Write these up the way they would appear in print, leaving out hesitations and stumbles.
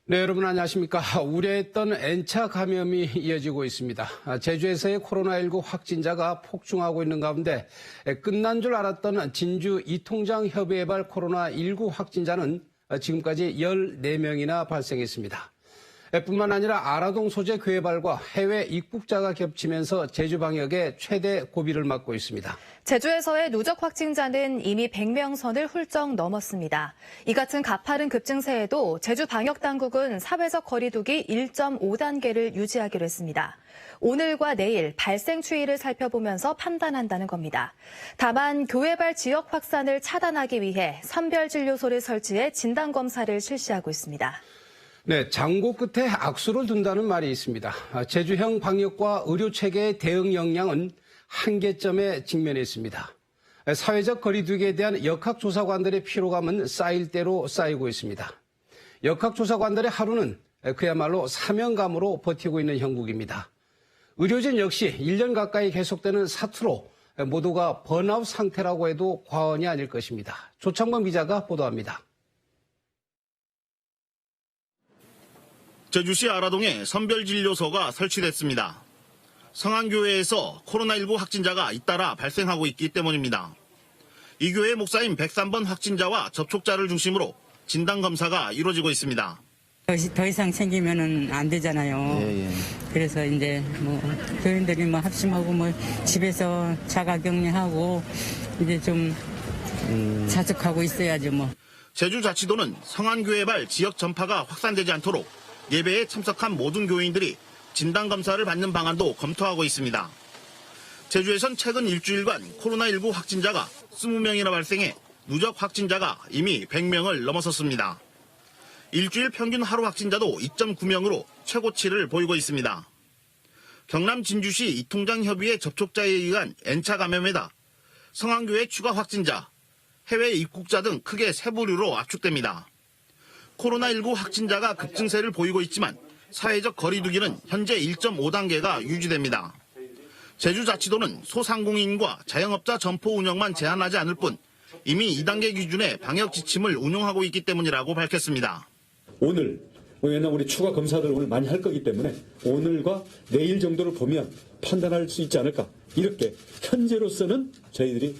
네, 여러분 안녕하십니까. 우려했던 N차 감염이 이어지고 있습니다. 제주에서의 코로나19 확진자가 폭증하고 있는 가운데 끝난 줄 알았던 진주 이통장 협의회발 코로나19 확진자는 지금까지 14명이나 발생했습니다. 뿐만 아니라 아라동 소재 교회발과 해외 입국자가 겹치면서 제주 방역에 최대 고비를 맞고 있습니다. 제주에서의 누적 확진자는 이미 100명 선을 훌쩍 넘었습니다. 이 같은 가파른 급증세에도 제주 방역당국은 사회적 거리두기 1.5단계를 유지하기로 했습니다. 오늘과 내일 발생 추이를 살펴보면서 판단한다는 겁니다. 다만 교회발 지역 확산을 차단하기 위해 선별진료소를 설치해 진단검사를 실시하고 있습니다. 네, 장고 끝에 악수를 둔다는 말이 있습니다. 제주형 방역과 의료체계의 대응 역량은 한계점에 직면해 있습니다. 사회적 거리두기에 대한 역학조사관들의 피로감은 쌓일 대로 쌓이고 있습니다. 역학조사관들의 하루는 그야말로 사명감으로 버티고 있는 형국입니다. 의료진 역시 1년 가까이 계속되는 사투로 모두가 번아웃 상태라고 해도 과언이 아닐 것입니다. 조창범 기자가 보도합니다. 제주시 아라동에 선별진료소가 설치됐습니다. 성안교회에서 코로나19 확진자가 잇따라 발생하고 있기 때문입니다. 이 교회 목사인 103번 확진자와 접촉자를 중심으로 진단검사가 이루어지고 있습니다. 더 이상 생기면은 안 되잖아요. 그래서 이제 교인들이 합심하고 집에서 자가격리하고 이제 좀 자숙하고 있어야죠 제주자치도는 성안교회발 지역 전파가 확산되지 않도록 예배에 참석한 모든 교인들이 진단검사를 받는 방안도 검토하고 있습니다. 제주에선 최근 일주일간 코로나19 확진자가 20명이나 발생해 누적 확진자가 이미 100명을 넘어섰습니다. 일주일 평균 하루 확진자도 2.9명으로 최고치를 보이고 있습니다. 경남 진주시 이통장 협의회 접촉자에 의한 N차 감염에다 성안교회 추가 확진자, 해외 입국자 등 크게 세 부류로 압축됩니다. 코로나19 확진자가 급증세를 보이고 있지만 사회적 거리두기는 현재 1.5단계가 유지됩니다. 제주자치도는 소상공인과 자영업자 점포 운영만 제한하지 않을 뿐 이미 2단계 기준의 방역 지침을 운용하고 있기 때문이라고 밝혔습니다. 오늘, 왜냐하면 우리 추가 검사들 오늘 많이 할 거기 때문에 오늘과 내일 정도를 보면 판단할 수 있지 않을까. 이렇게 현재로서는 저희들이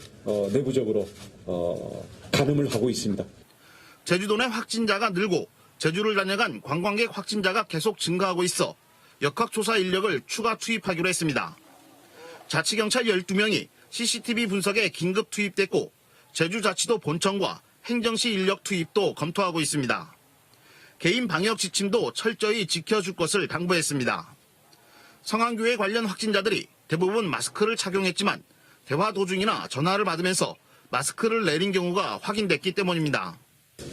내부적으로 가늠을 하고 있습니다. 제주도 내 확진자가 늘고 제주를 다녀간 관광객 확진자가 계속 증가하고 있어 역학조사 인력을 추가 투입하기로 했습니다. 자치경찰 12명이 CCTV 분석에 긴급 투입됐고 제주자치도 본청과 행정시 인력 투입도 검토하고 있습니다. 개인 방역 지침도 철저히 지켜줄 것을 당부했습니다. 성안교회 관련 확진자들이 대부분 마스크를 착용했지만 대화 도중이나 전화를 받으면서 마스크를 내린 경우가 확인됐기 때문입니다.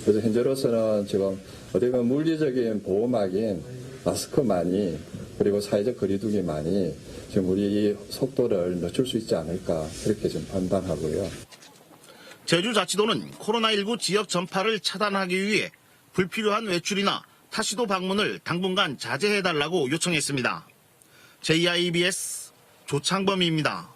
그래서 현재로서는 지금 어디가 물리적인 보호막인 마스크만이 그리고 사회적 거리두기만이 지금 우리 이 속도를 늦출 수 있지 않을까 그렇게 좀 판단하고요. 제주자치도는 코로나19 지역 전파를 차단하기 위해 불필요한 외출이나 타시도 방문을 당분간 자제해달라고 요청했습니다. JIBS 조창범입니다.